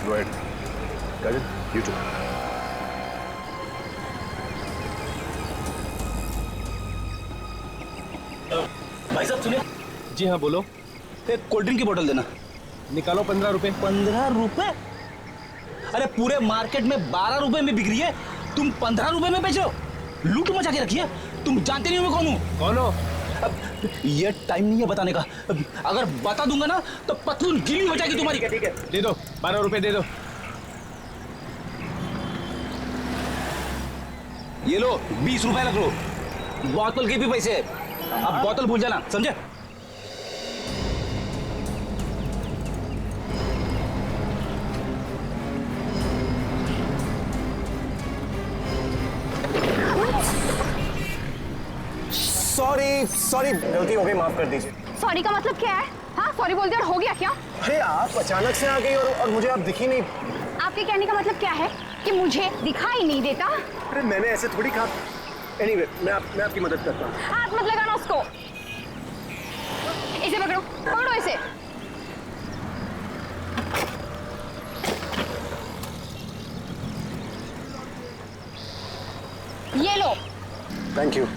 Go ahead. Kajan, you too. भाई साहब सुनिए। जी हाँ बोलो। एक कोल्ड ड्रिंक की बोतल देना। निकालो 15 रुपए। 15 रुपए? अरे पूरे मार्केट में 12 रुपए में बिक रही है, तुम 15 रुपए में बेच रहे हो? लूट मचा के रखी है। तुम जानते नहीं हो मैं कौन हूँ? कौन हो? ये टाइम नहीं है बताने का। अगर बता दूंगा ना तो पतलून गीली हो जाएगी तुम्हारी। ठीक है दे दो, 12 रुपए दे दो। ये लो 20 रुपए रख लो, बोतल के भी पैसे। अब बोतल भूल जाना, समझे? सॉरी गलती हो गई, माफ कर दीजिए। सॉरी का मतलब क्या है? हाँ सॉरी बोल दिया और हो गया क्या? अरे आप अचानक से आ गई और मुझे आप दिखी नहीं। आपके कहने का मतलब क्या है कि मुझे दिखाई नहीं देता? अरे मैंने ऐसे थोड़ी कहा। एनीवे, मैं आपकी मदद करता हूँ। हाथ मत लगाना उसको। इसे पकड़ो, पकड़ो इसे। ये लो। Thank you.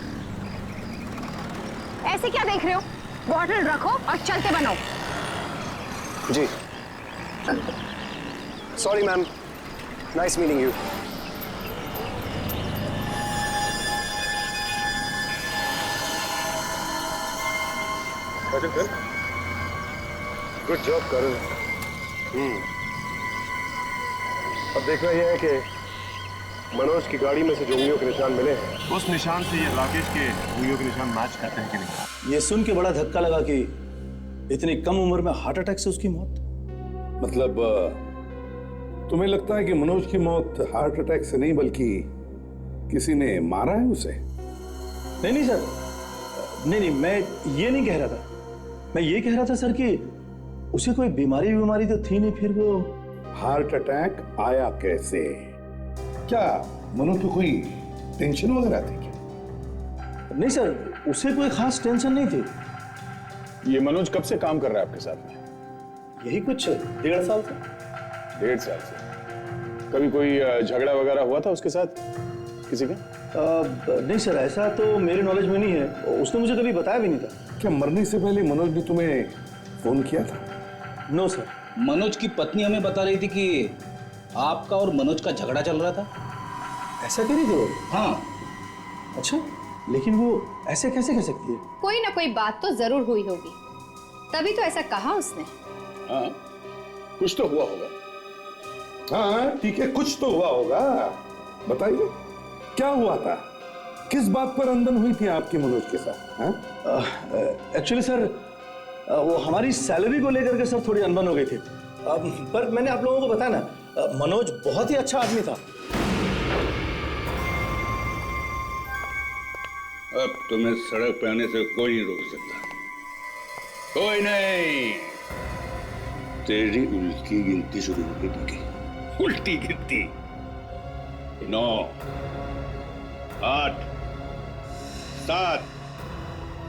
ऐसे क्या देख रहे हो? बॉटल रखो और चलते बनो। जी sorry ma'am, nice meeting you. Good job Karun. अब देखना यह है कि मनोज की गाड़ी में से जो उंगलियों के निशान मिले हैं, उस निशान से ये राकेश के उंगलियों के निशान मैच करते हैं कि नहीं। ये सुन के बड़ा धक्का लगा कि इतनी कम उम्र में हार्ट अटैक से उसकी मौत। मतलब तुम्हें लगता है कि मनोज की मौत हार्ट अटैक से नहीं बल्कि किसी ने मारा है उसे? नहीं सर, नहीं मैं ये नहीं कह रहा था। मैं ये कह रहा था सर कि उसे कोई बीमारी तो थी नहीं, फिर वो हार्ट अटैक आया कैसे? क्या मनोज को कोई टेंशन वगैरह थी क्या? नहीं सर, उसे कोई खास टेंशन नहीं थी। ये मनोज कब से काम कर रहा है आपके साथ में? यही कुछ 1.5 साल से। 1.5 साल से? कभी कोई झगड़ा वगैरह हुआ था उसके साथ किसी का? नहीं सर, ऐसा तो मेरे नॉलेज में नहीं है। उसने मुझे कभी बताया भी नहीं था। क्या मरने से पहले मनोज ने तुम्हें फोन किया था? No sir. मनोज की पत्नी हमें बता रही थी कि आपका और मनोज का झगड़ा चल रहा था। ऐसा कह रही थी वो? हाँ। अच्छा, लेकिन वो ऐसे कैसे कह सकती है? कोई ना कोई बात तो जरूर हुई होगी, तभी तो ऐसा कहा उसने। हाँ, कुछ तो हुआ होगा। हाँ ठीक है, कुछ तो हुआ होगा। बताइए क्या हुआ था? किस बात पर अनबन हुई थी आपकी मनोज के साथ? एक्चुअली सर, वो हमारी सैलरी को लेकर के सर थोड़ी अनबन हो गई थी। पर मैंने आप लोगों को बताया ना, मनोज बहुत ही अच्छा आदमी था। अब तुम्हें सड़क पे आने से कोई नहीं रोक सकता, कोई नहीं। तेरी उल्टी गिनती शुरू होगी तुमकी। उल्टी गिनती। 9 8 7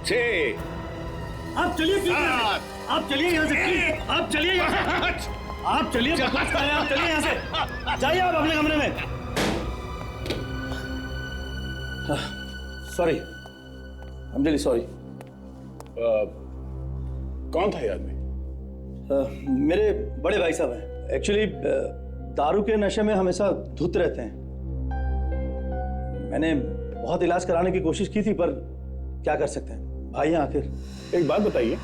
6। आप चलिए, आप चलिए यहाँ से, आप चलिए यहाँ से, आप चलिए, बकवास कर रहे हैं, आप चलिए यहाँ से, जाइए आप अपने कमरे में। Sorry, I am really sorry. कौन था ये आदमी? मेरे बड़े भाई साहब हैं। एक्चुअली दारू के नशे में हमेशा धुत रहते हैं। मैंने बहुत इलाज कराने की कोशिश की थी, पर क्या कर सकते हैं भाई हैं आखिर। एक बात बताइए,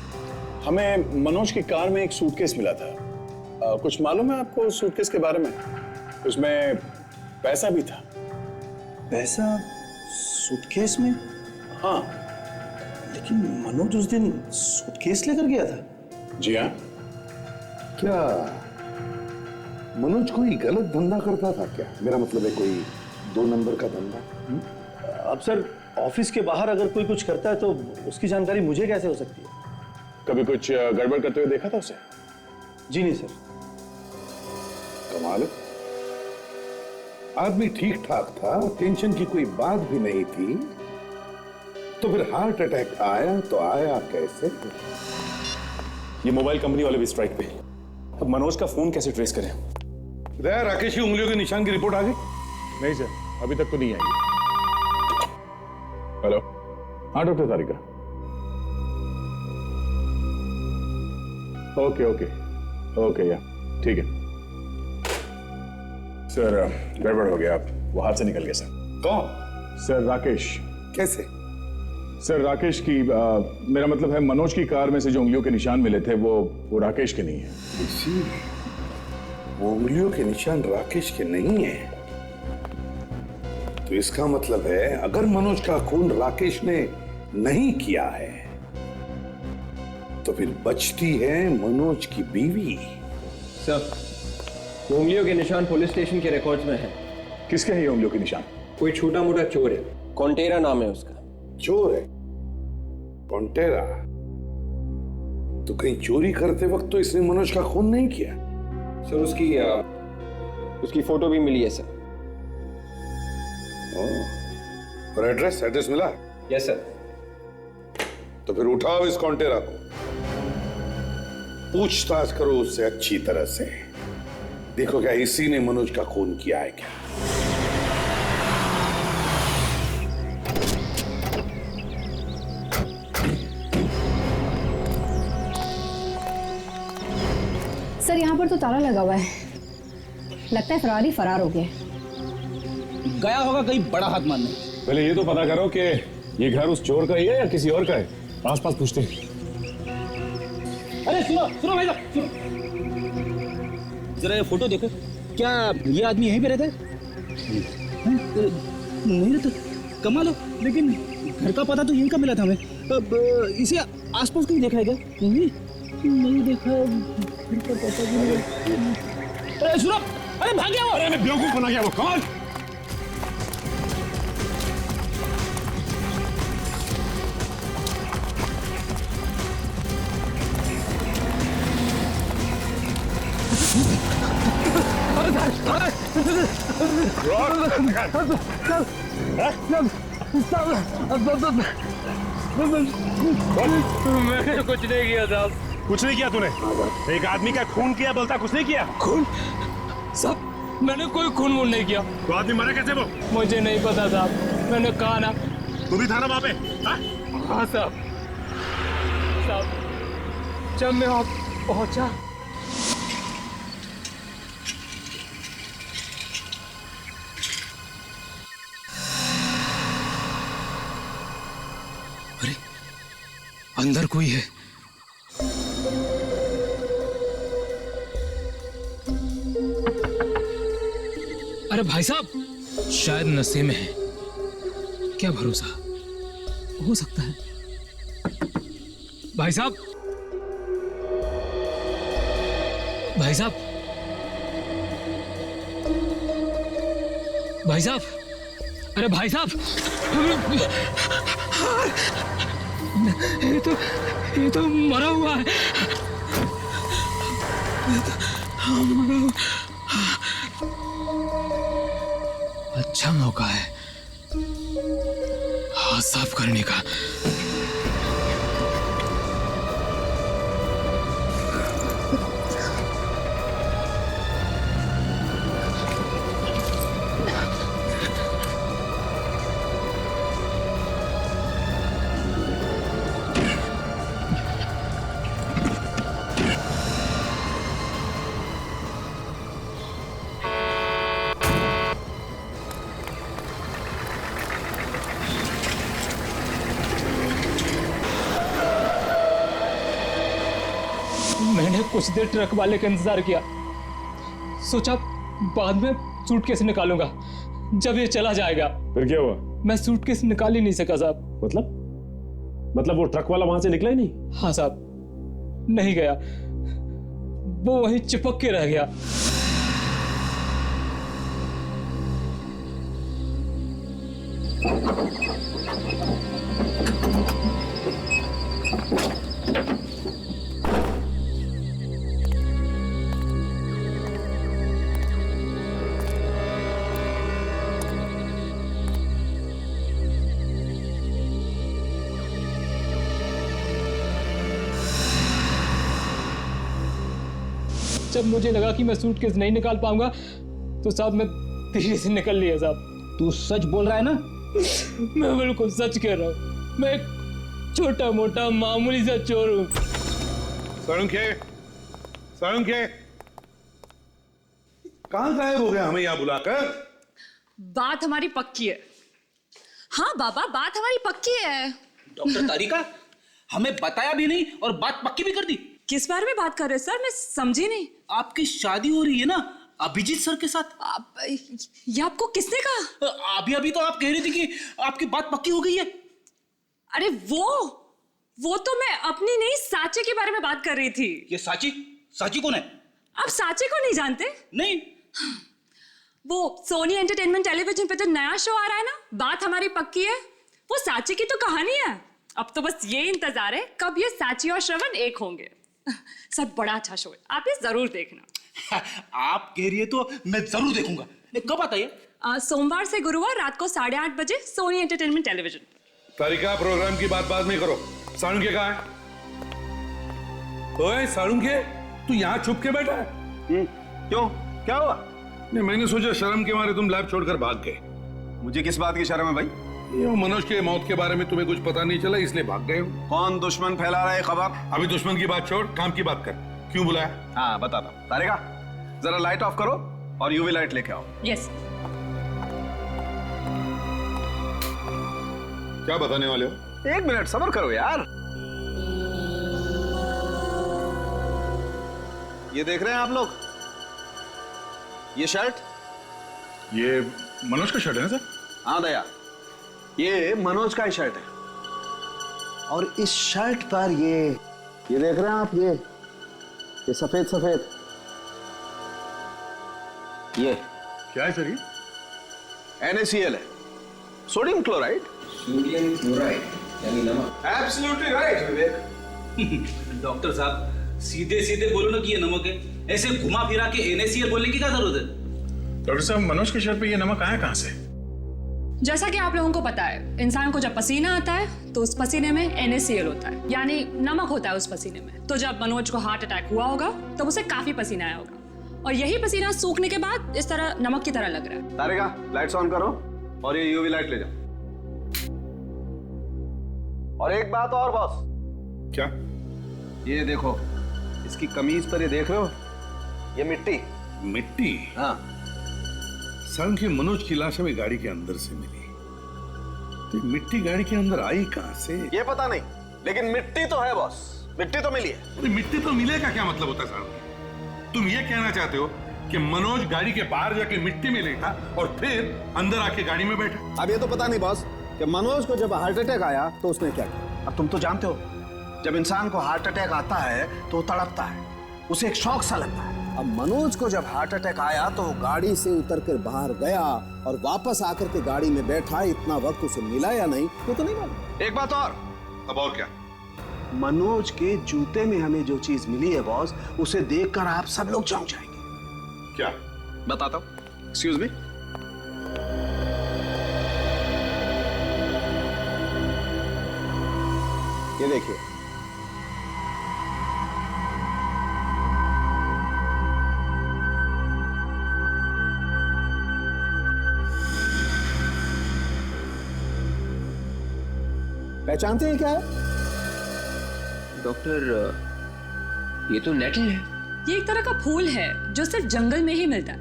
हमें मनोज की कार में एक सूटकेस मिला था। कुछ मालूम है आपको उस सूटकेस के बारे में? उसमें पैसा भी था। पैसा सूटकेस में? हाँ। लेकिन मनोज उस दिन सूटकेस लेकर गया था। जी हाँ। क्या मनोज कोई गलत धंधा करता था क्या? मेरा मतलब है कोई 2 नंबर का धंधा। अब सर, ऑफिस के बाहर अगर कोई कुछ करता है तो उसकी जानकारी मुझे कैसे हो सकती है? कभी कुछ गड़बड़ करते हुए देखा था उसे? जी नहीं सर। कमाल है, आदमी ठीक ठाक था, टेंशन की कोई बात भी नहीं थी, तो फिर हार्ट अटैक आया तो आया कैसे? ये मोबाइल कंपनी वाले भी स्ट्राइक पे। अब मनोज का फोन कैसे ट्रेस करें? राकेश की उंगलियों के निशान की रिपोर्ट आ गई? नहीं सर, अभी तक तो नहीं आई। हेलो, हाँ डॉक्टर तारिका। ओके ओके ओके, या ठीक है सर। गड़बड़ हो गया, आप वो हाथ से निकल गया सर। कौन? सर राकेश। कैसे? सर राकेश की मेरा मतलब है मनोज की कार में से जो उंगलियों के निशान मिले थे वो राकेश के नहीं है। इसी वो उंगलियों के निशान राकेश के नहीं है, तो इसका मतलब है अगर मनोज का खून राकेश ने नहीं किया है तो फिर बचती है मनोज की बीवी। सर, वो उंगलियों के निशान पुलिस स्टेशन के रिकॉर्ड्स में है। किसके हैं ये उंगलियों के निशान? कोई छोटा मोटा चोर है, कॉन्टेरा नाम है उसका। चोर है? कॉन्टेरा? तो कहीं चोरी करते वक्त तो इसने मनोज का खून नहीं किया? सर उसकी फोटो भी मिली है सर। और एड्रेस मिला? Yes sir. तो फिर उठाओ इस कॉन्टेरा को, पूछताछ करो उससे अच्छी तरह से। देखो क्या इसी ने मनोज का खून किया है क्या? सर यहाँ पर तो ताला लगा हुआ है, लगता है फरारी फरार हो गया। गया होगा कहीं बड़ा हाथ मारने। पहले ये तो पता करो कि ये घर उस चोर का ही है या किसी और का है। पास पास पूछते हैं। अरे सुनो सुनो भाई साहब, सुनो जरा ये फोटो देखो। क्या ये आदमी यहीं पे रहता है? नहीं रहता। कमाल हो, लेकिन घर का पता तो यहीं का मिला था हमें। अब इसे आसपास कहीं देखा है क्या? नहीं देखा। घर का पता भी नहीं। अरे सुनो, अरे भाग गया वो। अरे मैं बेवकूफ बना गया वो। कमाल। मैंने कुछ नहीं किया साहब। कुछ नहीं किया तूने? एक आदमी का खून किया, बोलता कुछ नहीं किया। खून? साहब मैंने कोई खून वून नहीं किया। तो आदमी मरा कैसे वो? मुझे नहीं पता साहब, मैंने कहा ना। तू भी था ना वहां पे? हाँ साहब। साहब जब मैं वहां पहुंचा अंदर कोई है। अरे भाई साहब, शायद नशे में है, क्या भरोसा, हो सकता है। भाई साहब, भाई साहब, भाई साहब, अरे भाई साहब, ये तो मरा हुआ है। अच्छा मौका है हाथ साफ करने का। मैंने कुछ देर ट्रक वाले का इंतजार किया, सोचा बाद में सूटकेस निकालूंगा जब ये चला जाएगा। फिर क्या हुआ? मैं सूटकेस निकाल ही नहीं सका साहब। मतलब वो ट्रक वाला वहां से निकला ही नहीं? हाँ साहब, नहीं गया, वो वहीं चिपक के रह गया। जब मुझे लगा कि मैं सूटकेस नहीं निकाल पाऊंगा तो साहब मैं धीरे से निकल लिया साहब। तू सच बोल रहा है ना? मैं बिल्कुल सच कह रहा हूँ। मैं एक छोटा मोटा मामूली सा चोर हूँ। साळुंखे, साळुंखे, कहाँ गायब हो गया हमें यहाँ बुलाकर? बात हमारी पक्की है। हाँ बाबा, बात हमारी पक्की है। डॉक्टर तारिका, हमें बताया भी नहीं और बात पक्की भी कर दी। किस बारे में बात कर रहे हैं सर? मैं समझी नहीं। आपकी शादी हो रही है ना अभिजीत सर के साथ। ये आपको किसने कहा? अभी अभी तो आप कह रही थी कि आपकी बात पक्की हो गई है। अरे वो तो मैं अपनी नहीं साची के बारे में बात कर रही थी। ये साची? साची कौन है? आप साची को नहीं जानते? नहीं। वो सोनी एंटरटेनमेंट टेलीविजन पे तो नया शो आ रहा है ना, बात हमारी पक्की है। वो साची की तो कहानी है। अब तो बस ये इंतजार है कब ये साची और श्रवण एक होंगे। सर बड़ा अच्छा शो है, आप ये जरूर देखना। आप कह रही है तो मैं जरूर देखूंगा। कब आता है? सोमवार से गुरुवार रात को 8:30 बजे सोनी एंटरटेनमेंट टेलीविजन। तारिका, प्रोग्राम की बात बाद में करो। साळुंखे कहाँ है? ओए साळुंखे, तू यहाँ छुप के बैठा है? क्यों, क्या हुआ? नहीं, मैंने सोचा शर्म के मारे तुम लैब छोड़कर भाग गए। मुझे किस बात की शर्म है भाई? ये मनोज के मौत के बारे में तुम्हें कुछ पता नहीं चला इसलिए भाग गए हो। कौन दुश्मन फैला रहा है खबर? अभी दुश्मन की बात छोड़, काम की बात कर। क्यों बुलाया? हाँ बताता हूं। तारिका, जरा लाइट ऑफ करो और यूवी लाइट लेके आओ। यस। क्या बताने वाले हो? 1 मिनट सब्र करो यार। ये देख रहे हैं आप लोग, ये शर्ट? ये मनोज का शर्ट है ना सर? हाँ दया, ये मनोज का ही शर्ट है। और इस शर्ट पर ये देख रहे हैं आप, ये सफेद सफेद, ये क्या है सर ये? NaCl है, सोडियम क्लोराइड। सोडियम क्लोराइड यानी नमक। एब्सोल्युटली राइट विवेक। डॉक्टर साहब सीधे सीधे बोलो ना कि ये नमक है। ऐसे घुमा फिरा के NaCl बोलने की क्या जरूरत है? डॉक्टर साहब, मनोज के शर्ट पे ये नमक आया कहाँ से? जैसा कि आप लोगों को पता है, इंसान को जब पसीना आता है तो उस पसीने में NaCl होता है, यानी नमक होता है उस पसीने में। तो जब मनोज को हार्ट अटैक हुआ होगा तब उसे काफी पसीना आया होगा, और यही पसीना सूखने के बाद इस तरह नमक की तरह लग रहा है। तारिका, लाइट्स ऑन करो और ये यूवी लाइट ले जाओ। और एक बात और बॉस। क्या? ये देखो, इसकी कमीज पर ये देख रहे हो, ये मिट्टी। मिट्टी? हाँ। साळुंखे, मनोज की लाश हमें गाड़ी के अंदर से मिली, तो मिट्टी गाड़ी के अंदर आई कहाँ से? ये पता नहीं, लेकिन मिट्टी तो है बॉस, मिट्टी तो मिली है। अरे मिट्टी तो मिलेगा, क्या मतलब होता है साळुंखे? तुम ये कहना चाहते हो कि मनोज गाड़ी के बाहर जाके मिट्टी में लेटा और फिर अंदर आके गाड़ी में बैठा? अब ये तो पता नहीं बॉस कि मनोज को जब हार्ट अटैक आया तो उसने क्या किया। अब तुम तो जानते हो, जब इंसान को हार्ट अटैक आता है तो वो तड़पता है, उसे एक शौक सा लगता है। अब मनोज को जब हार्ट अटैक आया तो वो गाड़ी से उतर कर बाहर गया और वापस आकर के गाड़ी में बैठा। इतना वक्त उसे मिला या नहीं वो तो नहीं मालूम। एक बात और। अब और क्या? मनोज के जूते में हमें जो चीज मिली है बॉस, उसे देखकर आप सब लोग चौंक जाएंगे। क्या? बताता हूं। Excuse me. ये देखिए, पहचानते हैं क्या है? डॉक्टर, ये तो नेटल है। ये एक तरह का फूल है जो सिर्फ जंगल में ही मिलता है,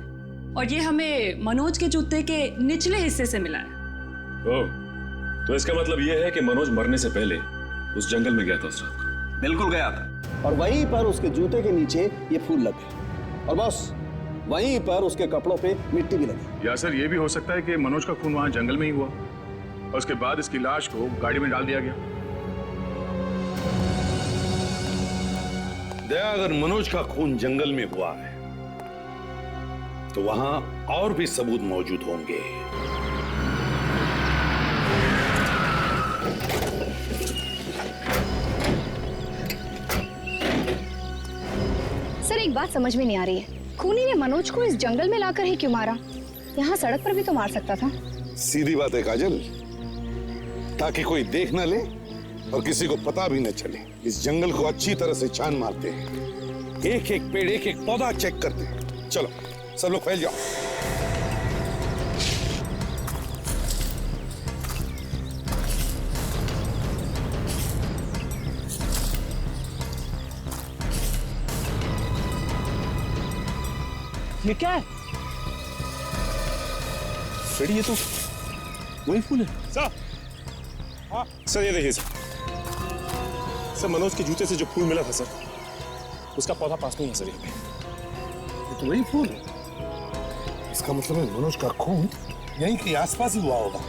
और ये हमें मनोज के जूते के निचले हिस्से से मिला है। ओह, तो इसका मतलब ये है कि मनोज मरने से पहले उस जंगल में गया था उस रात को? बिल्कुल गया था, और वहीं पर उसके जूते के नीचे ये फूल लगे, और बस वहीं पर उसके कपड़ों पे मिट्टी भी लगी। या सर ये भी हो सकता है कि मनोज का खून वहां जंगल में ही हुआ और उसके बाद इसकी लाश को गाड़ी में डाल दिया गया। दया, अगर मनोज का खून जंगल में हुआ है तो वहां और भी सबूत मौजूद होंगे। सर एक बात समझ में नहीं आ रही है, खूनी ने मनोज को इस जंगल में लाकर ही क्यों मारा? यहाँ सड़क पर भी तो मार सकता था। सीधी बात है काजल, ताकि कोई देख ना ले और किसी को पता भी न चले। इस जंगल को अच्छी तरह से छान मारते हैं, एक एक पेड़, एक एक पौधा चेक करते हैं। चलो सब लोग फैल जाओ। ये क्या है? फ्रेडी, ये तो वही फूल है। सर, हाँ सर, ये देखिए सर, मनोज के जूते से जो फूल मिला था सर, उसका पौधा पास में ही है सर। ये तो वही फूल है। इसका मतलब है मनोज का खून यहीं के आसपास ही हुआ होगा।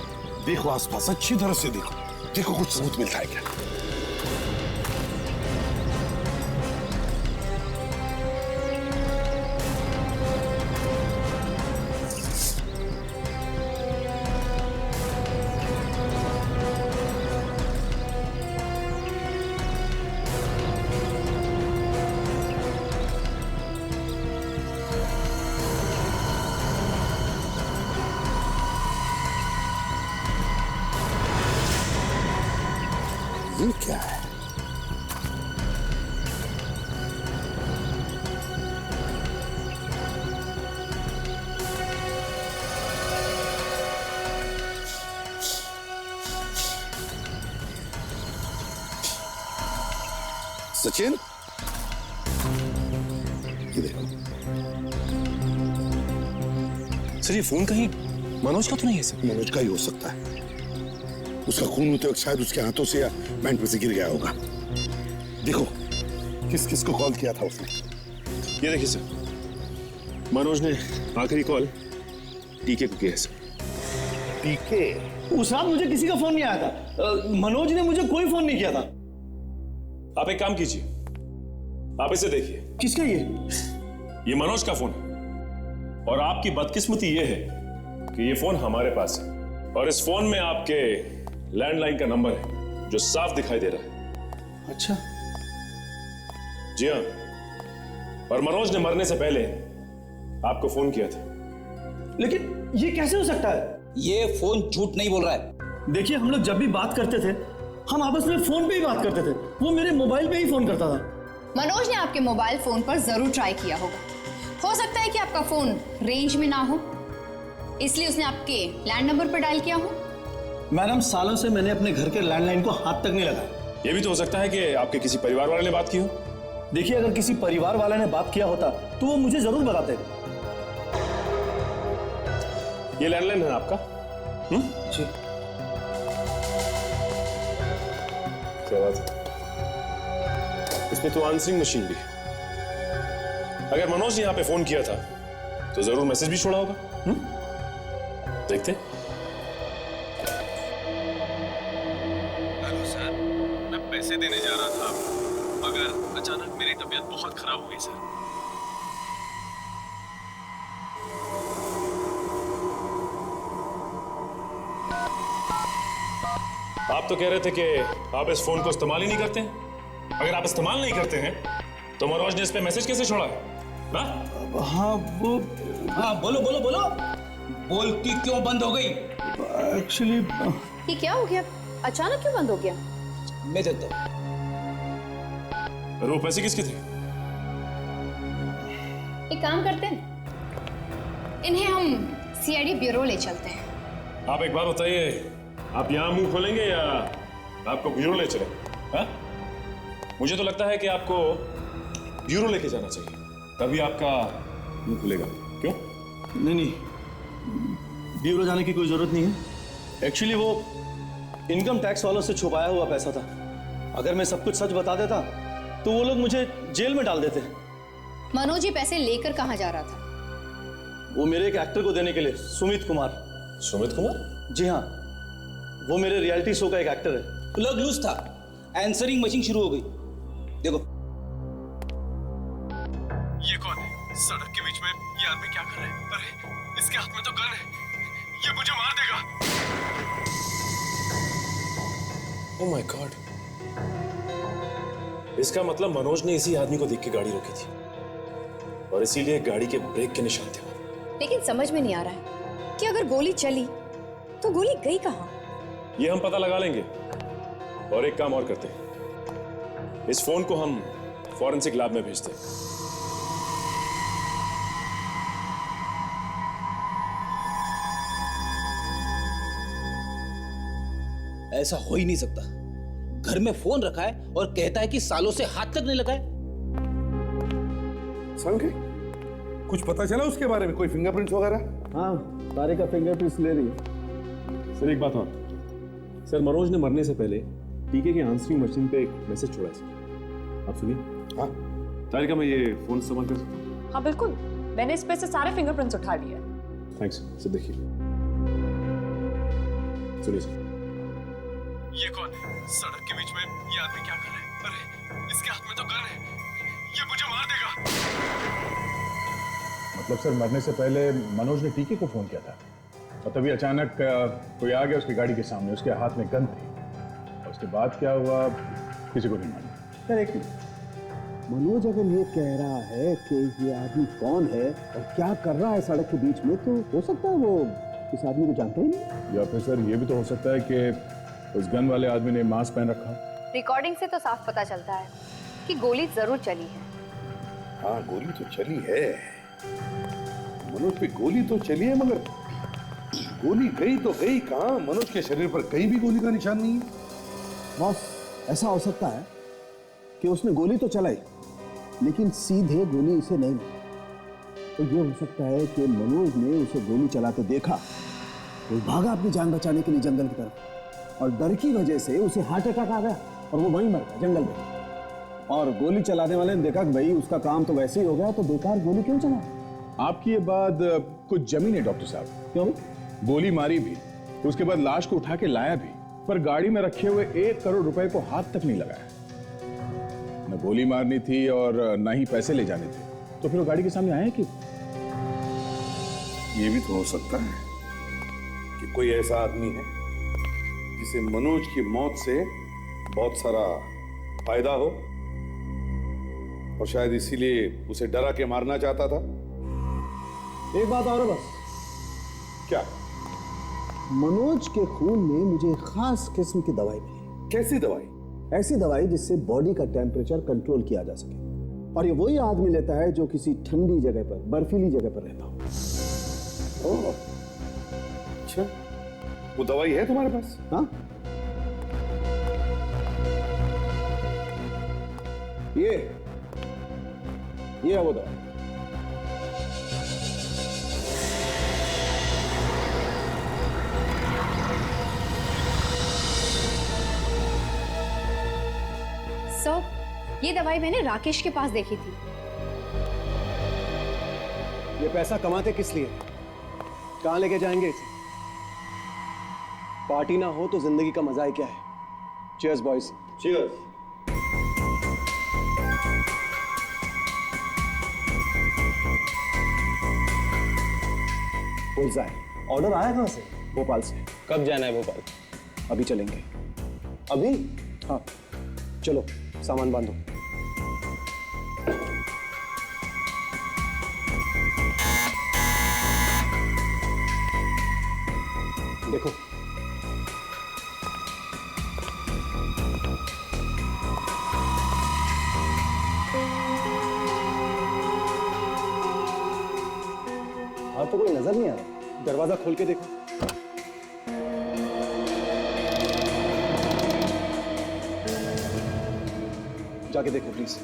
देखो आसपास, अच्छी तरह से देखो, देखो कुछ सबूत मिलता है क्या। ये क्या है? सचिन, ये देखो। सर, ये फोन कहीं मनोज का तो नहीं है सर? मनोज का ही हो सकता है। उसका खून होते वक्त शायद उसके हाथों से या पैंट पे से गिर गया होगा। देखो किस किस को कॉल किया था उसने। ये देखिए सर, मनोज ने आखिरी कॉल टीके को किया है सर। टीके? उस रात मुझे किसी का फोन नहीं आया था। मनोज ने मुझे कोई फोन नहीं किया था। आप एक काम कीजिए, आप इसे देखिए। किसका ये मनोज का फोन है, और आपकी बदकिस्मती ये है कि ये फोन हमारे पास है, और इस फोन में आपके लैंडलाइन का नंबर है जो साफ दिखाई दे रहा है। अच्छा। जी हाँ, और मनोज ने मरने से पहले आपको फोन किया था। लेकिन ये कैसे हो सकता है? ये फोन झूठ नहीं बोल रहा है। देखिए, हम लोग जब भी बात करते थे, हम आपस में फोन पे ही बात करते थे। वो मेरे मोबाइल पे ही फोन करता था। मनोज ने आपके मोबाइल फोन पर जरूर ट्राई किया होगा। हो सकता है कि आपका फोन रेंज में ना हो, इसलिए उसने आपके लैंड नंबर पर डायल किया हो। मैडम, सालों से मैंने अपने घर के लैंडलाइन को हाथ तक नहीं लगाया। ये भी तो हो सकता है कि आपके किसी परिवार वाले ने बात की हो। देखिए, अगर किसी परिवार वाले ने बात किया होता तो वो मुझे जरूर बताते। ये लैंडलाइन है आपका? जी। क्या बात है, इसमें तो आंसरिंग मशीन भी है। अगर मनोज ने यहाँ पे फोन किया था तो जरूर मैसेज भी छोड़ा होगा। देखते हैं। हेलो सर, मैं पैसे देने जा रहा था आपको, मगर अचानक मेरी तबीयत बहुत खराब हो गई सर। आप तो कह रहे थे कि आप इस फोन को इस्तेमाल ही नहीं करते हैं। अगर आप इस्तेमाल नहीं करते हैं तो मनोज ने इस पे मैसेज कैसे छोड़ा? हाँ, वो बोलो बोलो बोलो, बोलती क्यों बंद हो गई? एक्चुअली ये क्या हो गया? अचानक क्यों बंद हो गया? मैं देता हूं। और वो पैसे किसके थे? एक काम करते हैं, इन्हें हम सीआईडी ब्यूरो ले चलते हैं। आप एक बात बताइए, आप यहाँ मुंह खोलेंगे या आपको ब्यूरो ले चले? हाँ? मुझे तो लगता है कि आपको ब्यूरो लेके जाना चाहिए, तभी आपका मुंह खुलेगा। क्यों? नहीं, ब्यूरो जाने की कोई जरूरत नहीं है। एक्चुअली वो इनकम टैक्स वालों से छुपाया हुआ पैसा था। अगर मैं सब कुछ सच बता देता तो वो लोग मुझे जेल में डाल देते। मनोज ये पैसे लेकर कहाँ जा रहा था? वो मेरे एक एक्टर को देने के लिए, सुमित कुमार। सुमित कुमार? जी हाँ, वो मेरे रियलिटी शो का एक एक्टर है। प्लग लूज था, आंसरिंग मशीन शुरू हो गई। देखो, ये कौन है? सड़क के बीच में ये आदमी क्या कर रहा है? अरे, इसके हाथ में तो गन है, ये मुझे मार देगा। ओह माय गॉड, इसका मतलब मनोज ने इसी आदमी को देख के गाड़ी रोकी थी, और इसीलिए गाड़ी के ब्रेक के निशान थे। लेकिन समझ में नहीं आ रहा है कि अगर गोली चली तो गोली गई कहाँ? ये हम पता लगा लेंगे, और एक काम और करते हैं, इस फोन को हम फॉरेंसिक लैब में भेजते हैं। ऐसा हो ही नहीं सकता। घर में फोन रखा है और कहता है कि सालों से हाथ तक नहीं लगाए। संगे कुछ पता चला उसके बारे में? कोई फिंगरप्रिंट्स वगैरह? हाँ, तारे का फिंगरप्रिंट्स ले रही है। सर एक बात और, सर मनोज ने मरने से पहले टीके की आंसरिंग मशीन पे एक मैसेज छोड़ा है सर, आप सुनिए। हाँ तारिका, मैं ये फोन इस्तेमाल कर सकता हूँ? हाँ बिल्कुल, मैंने इस पे से सारे फिंगरप्रिंट्स उठा लिए। थैंक्स सर, देखिए सुनिए सर। ये कौन है? सड़क के बीच में ये आदमी क्या कर रहा है? अरे इसके हाथ में तो गन है, ये मुझे मार देगा। मतलब सर मरने से पहले मनोज ने टीके को फोन किया था और तभी अचानक कोई आ गया उसकी गाड़ी के सामने, उसके हाथ में गन थी और उसके बाद क्या हुआ किसी को नहीं मालूम। सर एक मिनट, मनोज अगर ये कह रहा है कि ये आदमी कौन है और क्या कर रहा है सड़क के बीच में, तो हो सकता है वो इस आदमी को जानते ही नहीं। या फिर सर ये भी तो हो सकता है कि उस गन वाले आदमी ने मास्क पहन रखा। रिकॉर्डिंग से तो साफ पता चलता है कि गोली जरूर चली है। हाँ गोली तो चली है, मनोज पे गोली तो चली है, मगर गोली गई तो गई कहाँ? मनोज के शरीर पर कहीं भी गोली का निशान नहीं है। बॉस, ऐसा हो सकता है कि उसने गोली तो चलाई लेकिन सीधे गोली उसे नहीं मारी। तो ये हो सकता है कि मनोज ने उसे गोली चलाते देखा, वो भागा अपनी जान बचाने के लिए जंगल की तरफ और डर की वजह से उसे हार्ट अटैक आ गया और वो वहीं मर गया जंगल में। और गोली चलाने वाले ने देखा कि भाई उसका काम तो वैसे ही हो गया, तो बेकार गोली क्यों चला? आपकी ये बात कुछ जमी नहीं डॉक्टर साहब। क्यों? गोली मारी भी, उसके बाद लाश को उठा के लाया भी, पर गाड़ी में रखे हुए 1 करोड़ रुपए को हाथ तक नहीं लगाया। न गोली मारनी थी और न ही पैसे ले जाने थे, तो फिर वो गाड़ी के सामने आए कि? ये भी तो हो सकता है कि कोई ऐसा आदमी है जिसे मनोज की मौत से बहुत सारा फायदा हो और शायद इसीलिए उसे डरा के मारना चाहता था। एक बात और है बस। क्या? मनोज के खून में मुझे एक खास किस्म की दवाई मिली। कैसी दवाई? ऐसी दवाई जिससे बॉडी का टेम्परेचर कंट्रोल किया जा सके, और ये वही आदमी लेता है जो किसी ठंडी जगह पर, बर्फीली जगह पर रहता हो। ओह, अच्छा, वो दवाई है तुम्हारे पास? हाँ, ये है वो दवाई। सर, ये दवाई मैंने राकेश के पास देखी थी। ये पैसा कमाते किस लिए? कहां लेके जाएंगे इसे? पार्टी ना हो तो जिंदगी का मजा ही क्या है? Cheers boys. चीयर्स। बुलजाए। ऑर्डर आया कहां से? भोपाल से। कब जाना है भोपाल? अभी चलेंगे। अभी? हाँ चलो, सामान बांधो। देखो, हाँ तो कोई नजर नहीं आ रहा। दरवाजा खोल के देखो। जाके देखो प्लीज।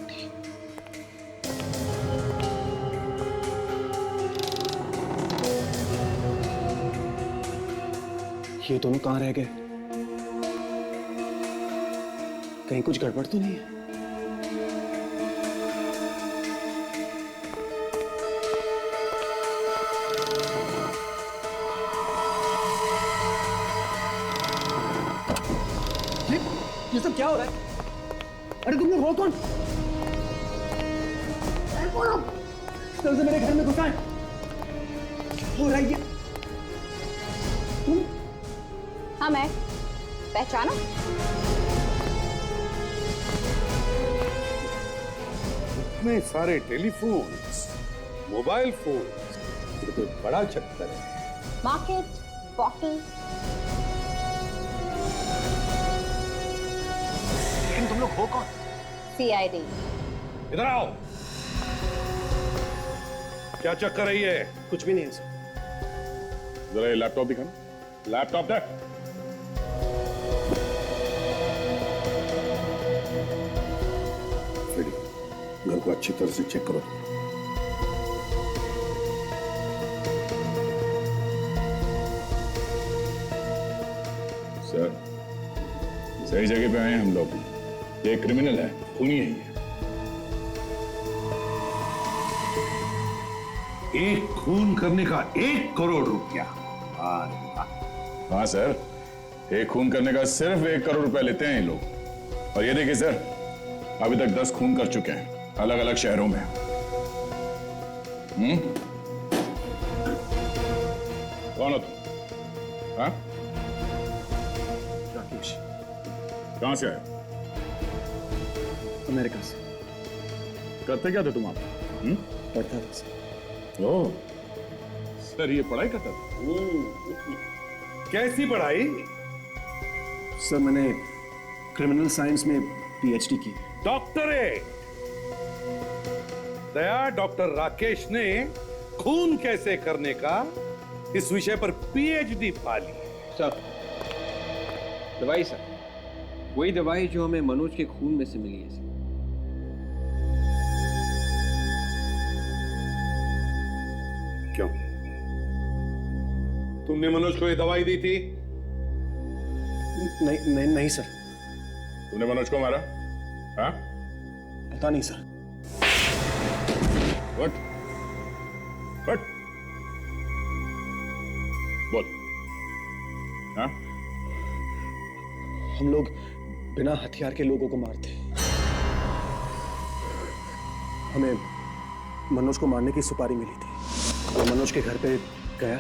ये दोनों कहां रह गए? कहीं कुछ गड़बड़ तो नहीं है? ये सब क्या हो रहा है? अरे तुम लोग हो कौन? कल से मेरे घर में घुसा है। क्या हो रहा है ये? तुम? हाँ, मैं पहचाना? इतने सारे टेलीफोन्स, मोबाइल फोन्स, ये तो बड़ा चक्कर है। Market, bottle. लेकिन तुम लोग हो कौन? CID। इधर आओ। क्या चक्कर है ये? कुछ भी नहीं है सर। जरा ये लैपटॉप दिखाना। लैपटॉप देख। को अच्छी तरह से चेक करो। सर, सही जगह पे आए हैं हम लोग। ये क्रिमिनल है, खूनी है ये। एक खून करने का 1 करोड़ रुपया। हाँ सर, एक खून करने का सिर्फ 1 करोड़ रुपए लेते हैं ये लोग। और ये देखिए सर, अभी तक 10 खून कर चुके हैं अलग अलग शहरों में। कौन हो तुम? हाँ? राकेश। कहां से आए? अमेरिका से। करते क्या थे तुम आप? पढ़ता था सर। ओह, सर ये पढ़ाई करता था? कैसी पढ़ाई? सर मैंने क्रिमिनल साइंस में पीएचडी की। डॉक्टरेट। दया, डॉक्टर राकेश ने खून कैसे करने का इस विषय पर पीएचडी पा ली। सर, दवाई सर, वही दवाई जो हमें मनोज के खून में से मिली है सर। क्यों? तुमने मनोज को ये दवाई दी थी? नहीं सर। तुमने मनोज को मारा? हाँ? पता नहीं सर। What? बोल। हाँ? हम लोग बिना हथियार के लोगों को मारते। हमें मनोज को मारने की सुपारी मिली थी। मैं मनोज के घर पे गया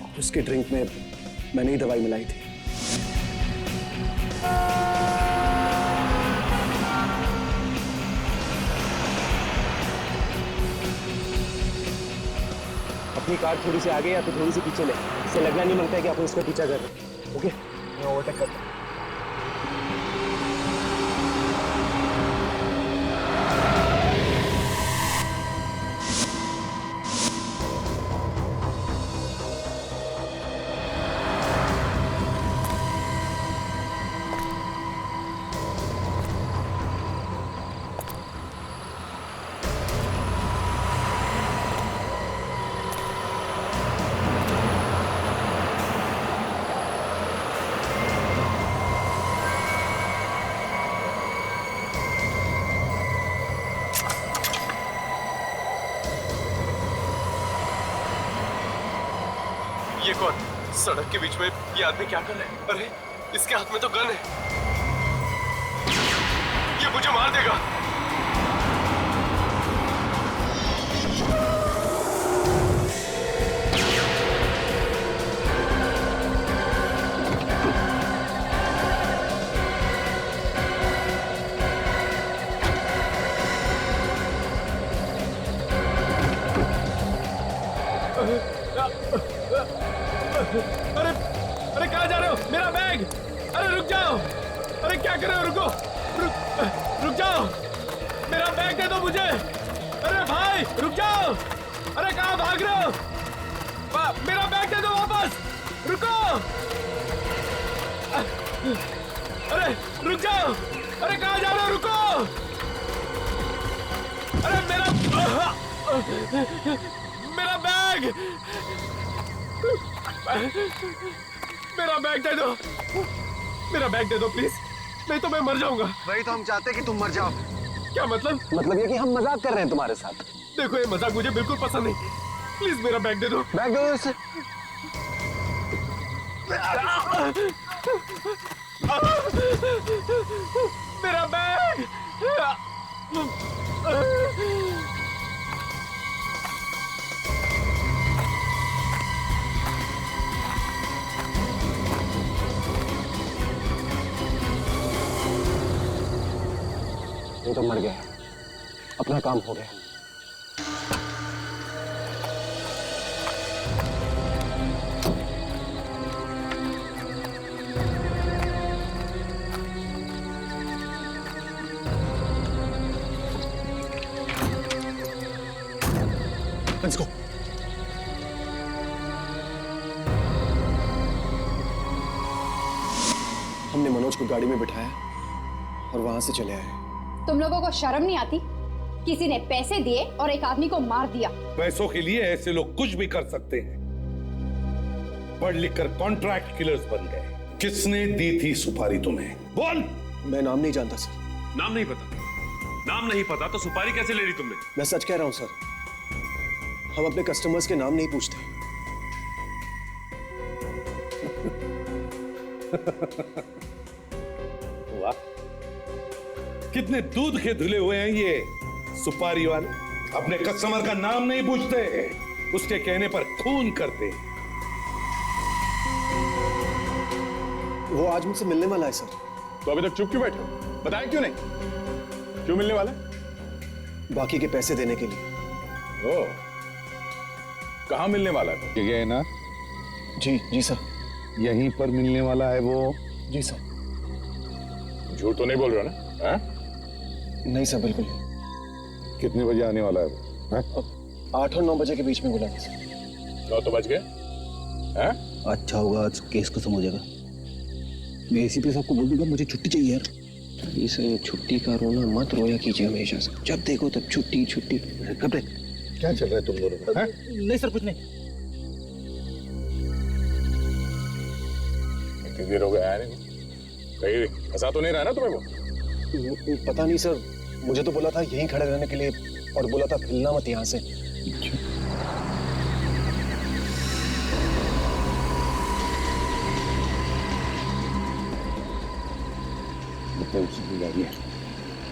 और उसके ड्रिंक में मैंने ही दवाई मिलाई थी। अपनी कार थोड़ी सी आगे या तो थोड़ी सी पीछे ले, इससे लगना नहीं मांगता है कि आप उसका पीछा कर रहे हैं। ओके, मैं ओवरटेक करता हूं। ये कौन? सड़क के बीच में ये आदमी क्या कर रहा है? अरे, इसके हाथ में तो गन है। ये मुझे मार देगा। अरे कहाँ जा रहे हो? मेरा बैग! अरे रुक जाओ! अरे क्या कर रहे हो? रुको! रुक जाओ! मेरा बैग दे दो मुझे! अरे भाई रुक जाओ! अरे कहाँ भाग रहे हो? मेरा बैग दे दो वापस! रुको! अरे रुक जाओ! अरे कहाँ जा रहे हो? रुको! अरे मेरा बैग! मेरा बैग दे दो! मेरा बैग दे दो प्लीज, नहीं तो मैं मर जाऊंगा। वही तो हम चाहते हैं कि तुम मर जाओ। क्या मतलब? मतलब ये कि हम मजाक कर रहे हैं तुम्हारे साथ। देखो ये मजाक मुझे बिल्कुल पसंद नहीं। प्लीज मेरा बैग दे दो। बैग दो इसे। मेरा बैग! ये तो मर गया, अपना काम हो गया। Let's go. हमने मनोज को गाड़ी में बिठाया और वहां से चले आए। तुम लोगों को शर्म नहीं आती? किसी ने पैसे दिए और एक आदमी को मार दिया। पैसों के लिए ऐसे लोग कुछ भी कर सकते हैं। पढ़ लिख कर कॉन्ट्रैक्ट किलर्स बन गए। किसने दी थी सुपारी तुम्हें? बोल। मैं नाम नहीं जानता सर। नाम नहीं पता? नाम नहीं पता तो सुपारी कैसे ले ली तुमने? मैं सच कह रहा हूं सर, हम अपने कस्टमर्स के नाम नहीं पूछते। वाह, कितने दूध के धुले हुए हैं ये सुपारी वाले। अपने कस्टमर का नाम नहीं पूछते, उसके कहने पर खून करते। वो आज मुझसे मिलने वाला है सर। तो अभी तक चुप क्यों बैठे हो? बताया क्यों नहीं? क्यों मिलने वाला? बाकी के पैसे देने के लिए। ओ, कहाँ मिलने वाला है? जगह है ना? जी सर। यहीं पर मिलने वाला है वो? जी सर। झूठ तो नहीं बोल रहे हो ना? है? नहीं सर, बिल्कुल। कितने बजे आने वाला है वो? 8 और 9 बजे के बीच में बोला था सर। 9 तो बज गए। हैं? अच्छा होगा, आज केस खत्म हो जाएगा। मैं एसीपी साहब को बोल दूंगा मुझे छुट्टी चाहिए यार। इस छुट्टी का रोना मत रोया कीजिए हमेशा से। जब देखो तब छुट्टी छुट्टी। कब क्या चल रहा है तुम दोनों का? नहीं सर, कुछ नहीं। इतनी देर हो गया आया नहीं। कहीं फंसा तो नहीं रहा ना तुम्हें वो? पता नहीं सर, मुझे तो बोला था यहीं खड़े रहने के लिए और बोला था हिलना मत यहाँ से।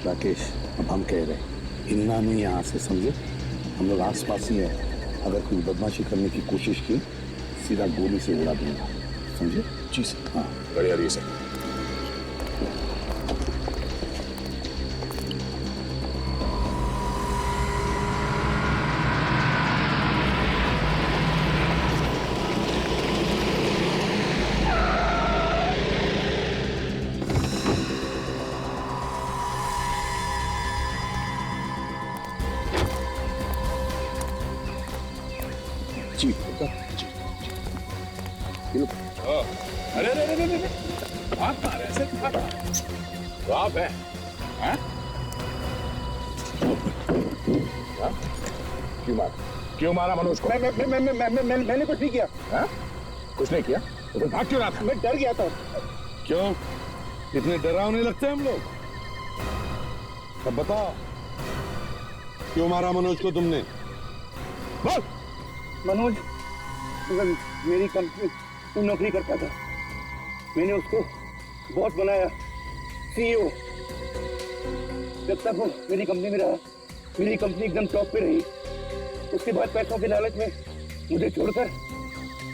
राकेश, अब हम कह रहे हैं हिलना नहीं यहाँ से, समझे? हम लोग आस पास ही हैं। अगर कोई बदमाशी करने की कोशिश की सीधा गोली से उड़ा दूंगा, समझे? जी सर। हाँ, बढ़िया रही सर। अरे अरे अरे अरे, आप कहाँ रहे? ऐसे तो आप हैं? हैं? क्यों मारा मनोज को? मैंने कुछ नहीं किया। हैं? कुछ नहीं किया तो फिर भाग क्यों रहा था? मैं डर गया था। क्यों इतने डरावने लगते हैं हम लोग? अब बताओ, क्यों मारा मनोज को तुमने? बोल। मनोज मेरी कंपनी में नौकरी करता था। मैंने उसको बॉस बनाया, सीईओ। जब तक वो मेरी कंपनी में रहा, मेरी कंपनी एकदम टॉप पे रही। उसके बाद पैसों के लालच में मुझे छोड़कर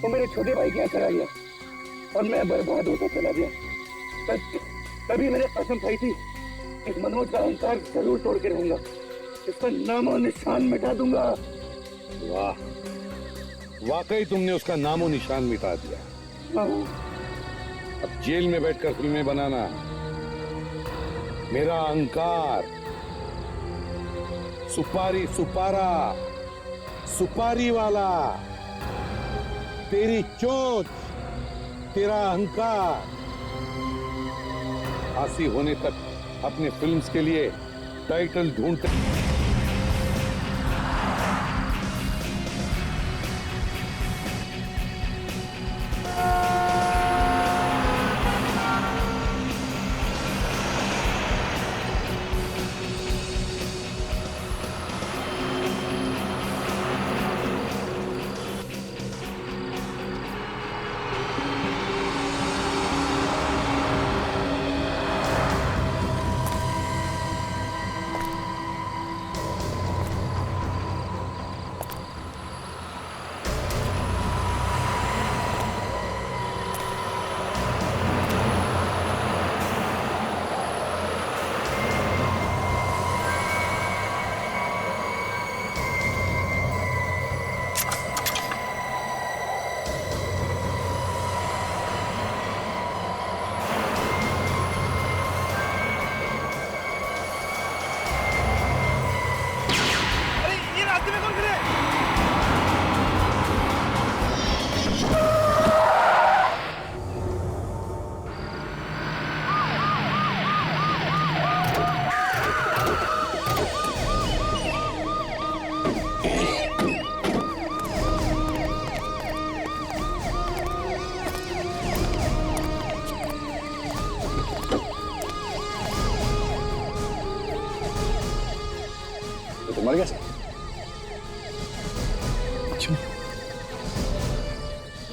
वो मेरे छोटे भाई के यहाँ चला गया और मैं बर्बाद होता चला गया। तभी मैंने कसम खाई थी, इस मनोज का अहंकार जरूर तोड़ के रहूंगा, इसका नाम और निशान मिटा दूंगा। वाह, वाकई तुमने उसका नामो निशान मिटा दिया। अब जेल में बैठकर फिल्में बनाना मेरा अहंकार। सुपारी सुपारा, सुपारी वाला, तेरी चोंच, तेरा अहंकार। फांसी होने तक अपने फिल्म्स के लिए टाइटल ढूंढते।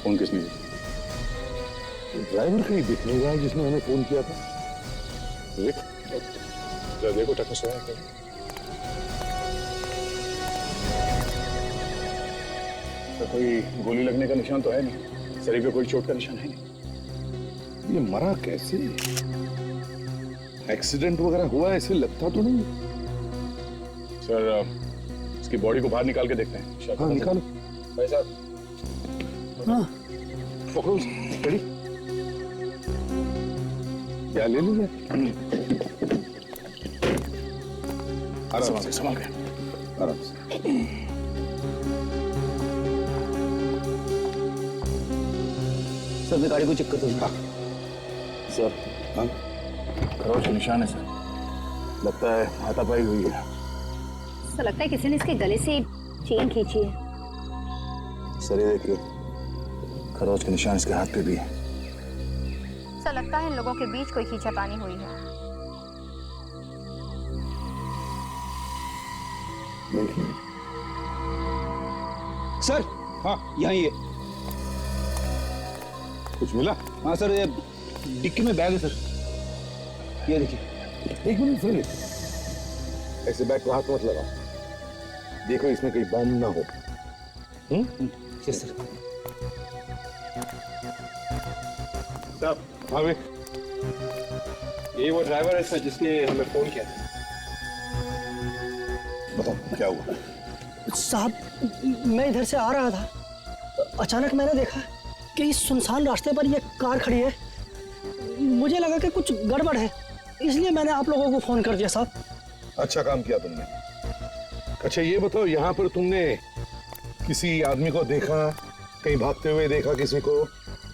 फोन किसने किया? ड्राइवर कहीं दिख नहीं रहा है जिसने हमें फोन किया था। देखो टक्कर से तो कोई गोली लगने का निशान तो है नहीं, शरीर पे कोई चोट का निशान है नहीं। ये मरा कैसे? एक्सीडेंट वगैरह हुआ ऐसे लगता तो नहीं। सर इसकी बॉडी को बाहर निकाल के देखते हैं। शायद हाँ निकालो भाई साहब। हाँ पकड़ो रेडी क्या ले लीजिए। आराम से संभाल के आराम से। सर मैं गाड़ी को चेक करता हूँ। हाँ सर हाँ खरोच के निशान है सर, लगता है हाथापाई हुई है। ऐसा लगता है किसी ने इसके गले से चेन खींची है। सर ये देखिए खरोच के निशान इसके हाथ पे भी है। ऐसा लगता है इन लोगों के बीच कोई खींचातानी हुई है। सर हाँ यहीं है। कुछ मिला? हाँ सर ये डिक्की में बैग है सर, ये देखिए। एक मिनट सुनिए, ऐसे बैग को हाथ मत लगाओ, देखो इसमें कहीं बम ना हो। Yes sir. साहब हाँ भाई ये वो ड्राइवर है सर जिसने हमें फोन किया था। बताओ क्या हुआ? साहब मैं इधर से आ रहा था, अचानक मैंने देखा कि इस सुनसान रास्ते पर ये कार खड़ी है। मुझे लगा कि कुछ गड़बड़ है, इसलिए मैंने आप लोगों को फोन कर दिया साहब। अच्छा काम किया तुमने। अच्छा ये बताओ यहाँ पर तुमने किसी आदमी को देखा, कहीं भागते हुए देखा किसी को?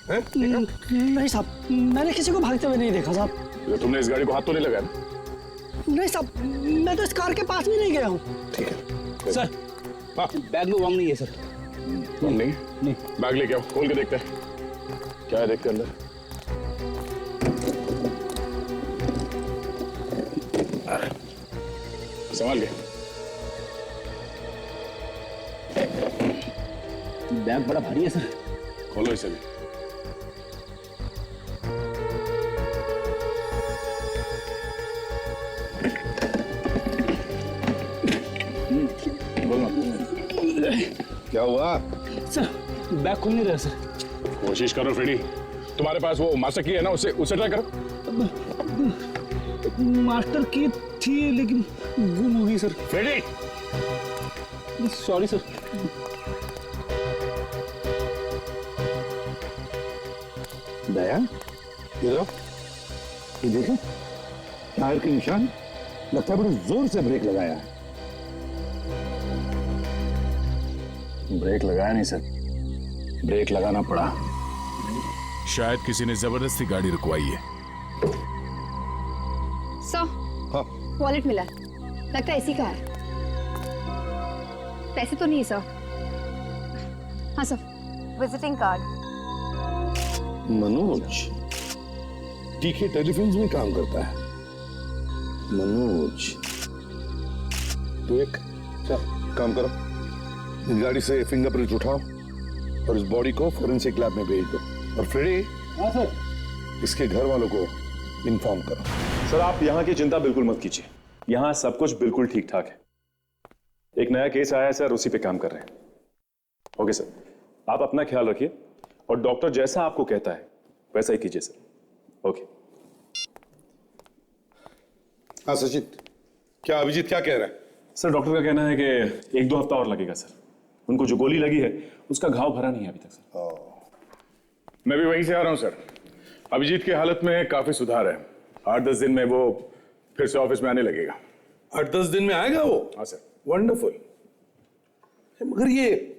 है? नहीं साहब, मैंने किसी को भागते हुए नहीं देखा साहब। तो तुमने इस गाड़ी को हाथ तो नहीं लगाया? नहीं साहब, मैं तो इस कार के पास भी नहीं गया हूँ। ठीक है सर हाँ बैग में बम नहीं है सर। बम नहीं? नहीं। बैग लेके आओ, खोल के देखते हैं क्या है, देख के अंदर। संभाल के। बैग बड़ा भारी है सर। खोलो इसे भी। क्या हुआ? सर बैग खुल नहीं रहा सर। कोशिश करो फ्रेडी, तुम्हारे पास वो मास्टर की है ना, उसे ट्राई करो। मास्टर की थी लेकिन गुम हो गई sir. Freddy sorry sir. Daya ये लो, ये देखो टायर के निशान, लगता है बड़े जोर से ब्रेक लगाया है। ब्रेक लगाया नहीं सर, ब्रेक लगाना पड़ा। शायद किसी ने जबरदस्ती गाड़ी रुकवाई है। सर हाँ वॉलेट मिला, लगता है इसी का है। पैसे तो नहीं सर। हाँ सर, विजिटिंग कार्ड। मनोज टीके टेलीफिल्म्स में काम करता है। मनोज तो एक काम करो, इस गाड़ी से फिंगरप्रिंट उठाओ और इस बॉडी को फोरेंसिक लैब में भेज दो। और फ्रेडी हाँ सर। इसके घर वालों को इन्फॉर्म करो। सर आप यहाँ की चिंता बिल्कुल मत कीजिए, यहाँ सब कुछ बिल्कुल ठीक ठाक है। एक नया केस आया है सर, उसी पे काम कर रहे हैं। ओके सर, आप अपना ख्याल रखिए और डॉक्टर जैसा आपको कहता है वैसा ही कीजिए सर। ओके। हाँ सचिन, क्या अभिजीत क्या कह रहा है? सर डॉक्टर का कहना है कि 1-2 हफ्ता और लगेगा सर। उनको जो गोली लगी है उसका घाव भरा नहीं है अभी तक सर। मैं भी वहीं से आ रहा हूं सर। अभिजीत की हालत में काफी सुधार है, 8-10 दिन में वो फिर से ऑफिस में आने लगेगा। 8-10 दिन में आएगा वो? हाँ सर। वंडरफुल। मगर ये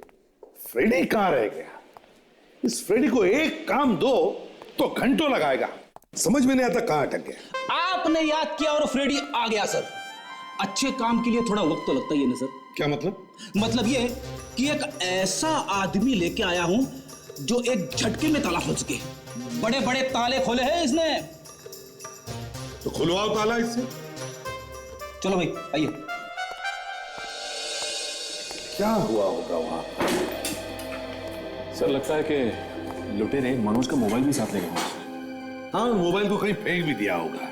फ्रेडी कहाँ रह गया? इस फ्रेडी को एक काम दो तो घंटों लगाएगा, समझ में नहीं आता कहाँ अटक गया। आपने याद किया और फ्रेडी आ गया सर। अच्छे काम के लिए थोड़ा वक्त तो लगता ही है ना सर। क्या मतलब? मतलब ये कि एक ऐसा आदमी लेके आया हूं जो एक झटके में ताला खोल सके। बड़े बड़े ताले खोले हैं इसने। तो खुलवाओ ताला इससे। चलो भाई आइए। क्या हुआ होगा वहां? सर लगता है कि लुटेरे मनोज का मोबाइल भी साथ ले गए। हाँ, मोबाइल को कहीं फेंक भी दिया होगा।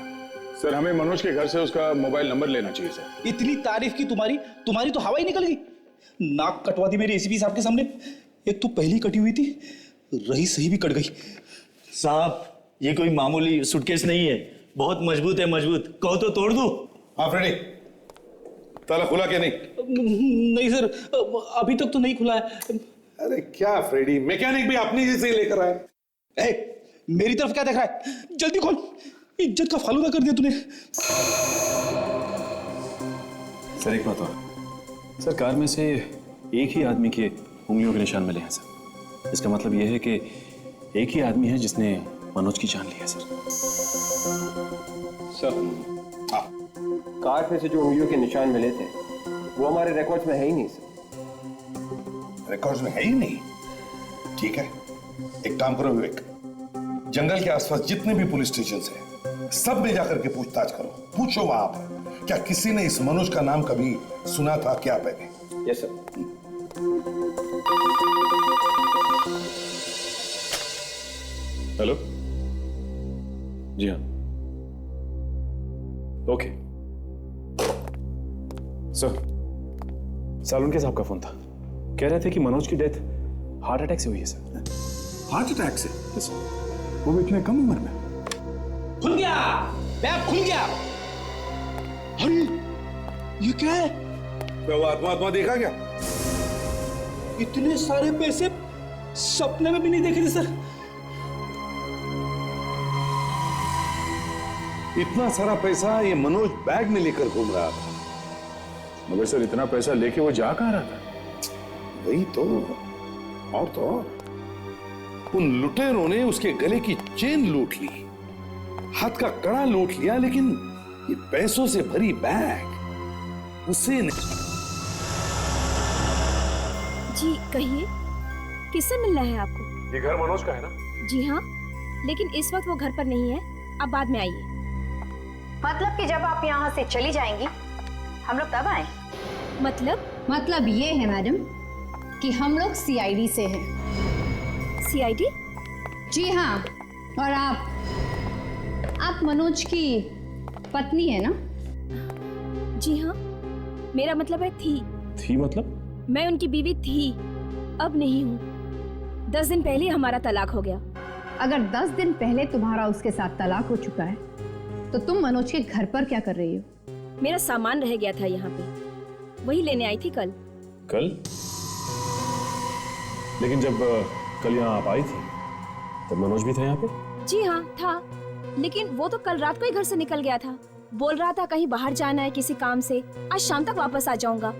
सर हमें मनोज के घर से उसका मोबाइल नंबर लेना चाहिए सर। इतनी तारीफ की तुम्हारी तो हवा ही निकल गई। नाक कटवा दी मेरी एसीपी साहब के सामने। एक तो पहली कटी हुई थी, रही सही भी कट गई। साहब ये कोई मामूली सूटकेस नहीं है, बहुत मजबूत है, मजबूत। कहो तो तोड़ दूं? हाँ फ्रेडी, ताला खुला क्या? नहीं नहीं सर, अभी तक तो नहीं खुला है। अरे क्या फ्रेडी, मैकेनिक भी अपनी जैसे लेकर आए। मेरी तरफ क्या देख रहा है? जल्दी खोल, इज्जत का फालूदा कर दिया तूने। सर एक बात और, सर कार में से एक ही आदमी के उंगलियों के निशान मिले हैं सर। इसका मतलब यह है कि एक ही आदमी है जिसने मनोज की जान ली है सर। कार पे से जो उंगलियों के निशान मिले थे वो हमारे रिकॉर्ड्स में है ही नहीं सर। रिकॉर्ड्स में है ही नहीं? ठीक है, एक काम करो विवेक, जंगल के आसपास जितने भी पुलिस स्टेशन हैं सब में जाकर के पूछताछ करो। पूछो वहां पर क्या किसी ने इस मनोज का नाम कभी सुना था क्या पहले? Yes sir. हेलो, जी हाँ, ओके सर। सालुनके साहब का फोन था, कह रहे थे कि मनोज की डेथ हार्ट अटैक से हुई है सर। हार्ट अटैक से? Yes sir. वो भी इतने कम उम्र में? खुल गया, बैग खुल गया। अरे ये क्या है? वो आत्मा देखा क्या? इतने सारे पैसे सपने में भी नहीं देखे थे सर। इतना सारा पैसा ये मनोज बैग में लेकर घूम रहा था। मगर सर इतना पैसा लेके वो जा कहां रहा था? वही तो, और तो और उन लुटेरों ने उसके गले की चेन लूट ली, हाथ का कड़ा लूट लिया, लेकिन ये पैसों से भरी बैग उसे जी कहिए, किससे मिलना है आपको? ये घर मनोज का है ना? जी हाँ, लेकिन इस वक्त वो घर पर नहीं है, आप बाद में आइए। मतलब कि जब आप यहाँ से चली जाएंगी हम लोग तब आए? मतलब ये है मैडम कि हम लोग सीआईडी से हैं। सीआईडी? जी हाँ, और आप मनोज की पत्नी है ना? जी हाँ, मेरा मतलब है थी मतलब? मैं उनकी बीवी थी, अब नहीं हूँ। 10 दिन पहले हमारा तलाक हो गया। अगर 10 दिन पहले तुम्हारा उसके साथ तलाक हो चुका है तो तुम मनोज के घर पर क्या कर रही हो? मेरा सामान रह गया था यहाँ पे, वही लेने आई थी कल। लेकिन जब कल यहाँ आप आई थी तब मनोज भी था यहाँ पे? जी हाँ था, लेकिन वो तो कल रात को ही घर से निकल गया था। बोल रहा था कहीं बाहर जाना है किसी काम से, आज शाम तक वापस आ जाऊंगा।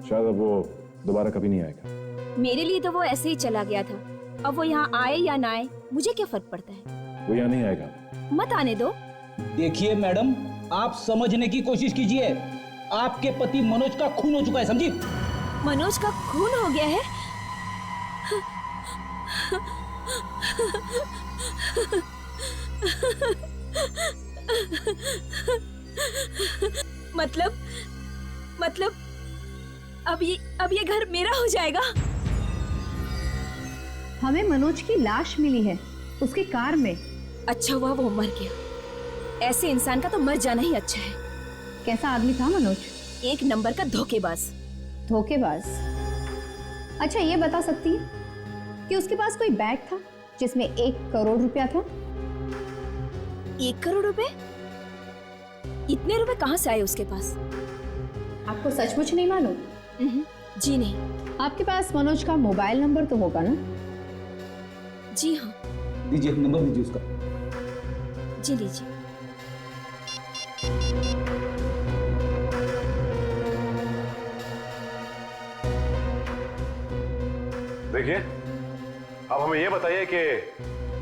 शायद अब वो दोबारा कभी नहीं आएगा। मेरे लिए तो वो ऐसे ही चला गया था, अब वो यहाँ आए या ना आए मुझे क्या फर्क पड़ता है। वो यहाँ नहीं आएगा। मत आने दो। देखिए मैडम, आप समझने की कोशिश कीजिए, आपके पति मनोज का खून हो चुका है, समझी? मनोज का खून हो गया है? मतलब अब ये घर मेरा हो जाएगा? हमें मनोज की लाश मिली है उसकी कार में। अच्छा हुआ वो मर गया, ऐसे इंसान का तो मर जाना ही अच्छा है। कैसा आदमी था मनोज? एक नंबर का धोखेबाज। धोखेबाज? अच्छा ये बता सकती है कि उसके पास कोई बैग था जिसमें 1 करोड़ रुपया था? 1 करोड़ रुपए? इतने रुपए कहाँ से आए उसके पास? आपको सचमुच नहीं मालूम? जी नहीं। आपके पास मनोज का मोबाइल नंबर तो होगा ना? जी हाँ। दीजिए नंबर, दीजिए उसका। जी लीजिए। देखिए, अब हमें ये बताइए कि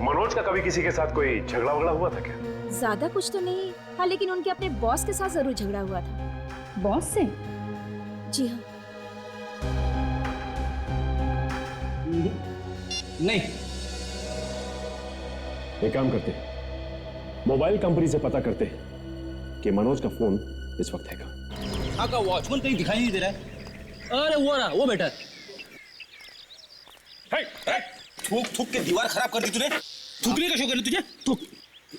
मनोज का कभी किसी के साथ कोई झगड़ा वगड़ा हुआ था क्या? ज्यादा कुछ तो नहीं, हाँ, लेकिन उनके अपने बॉस के साथ जरूर झगड़ा हुआ था। बॉस से? जी हाँ। नहीं। एक काम करते हैं, मोबाइल कंपनी से पता करते हैं कि मनोज का फोन इस वक्त है कहाँ। हाँ, का वॉचमैन कहीं दिखाई नहीं दे रहा है। अरे वो रहा, वो बैठा है। थूक थूक के दीवार खराब कर दी तूने। थूकने का शौक है ना तुझे? थूक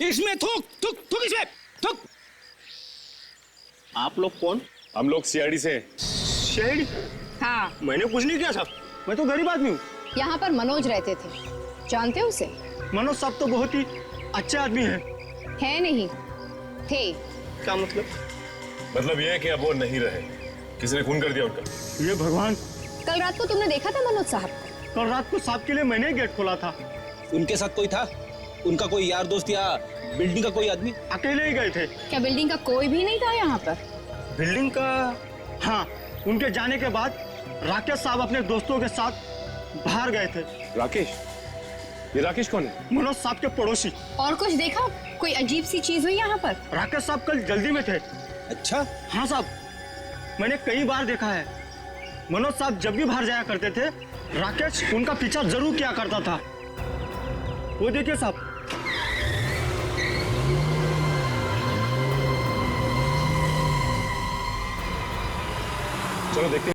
इसमें, थूक थूक थूक इसमें, थूक। आप लोग कौन? हम लोग सीआईडी से। शेड? हाँ, मैंने कुछ नहीं किया साहब, मैं तो गरीब आदमी हूँ। यहाँ पर मनोज रहते थे, जानते हो उसे? मनोज साहब तो बहुत ही अच्छे आदमी हैं। है नहीं, थे। क्या मतलब? मतलब ये है कि अब वो नहीं रहे, किसी ने खून कर दिया उनका। ये भगवान, कल रात को तुमने देखा था मनोज साहब को? कल रात को साहब के लिए मैंने गेट खोला था। उनके साथ कोई था? उनका कोई यार दोस्त या बिल्डिंग का कोई आदमी? अकेले ही गए थे। क्या बिल्डिंग का कोई भी नहीं था यहाँ पर? बिल्डिंग का, हाँ, उनके जाने के बाद राकेश साहब अपने दोस्तों के साथ बाहर गए थे। राकेश? ये राकेश कौन है? मनोज साहब के पड़ोसी। और कुछ देखा? कोई अजीब सी चीज हुई यहाँ पर? राकेश साहब कल जल्दी में थे। अच्छा? हाँ साहब, मैंने कई बार देखा है। मनोज साहब जब भी बाहर जाया करते थे, राकेश उनका पीछा जरूर किया करता था। वो देखिए साहब। चलो देखते हैं।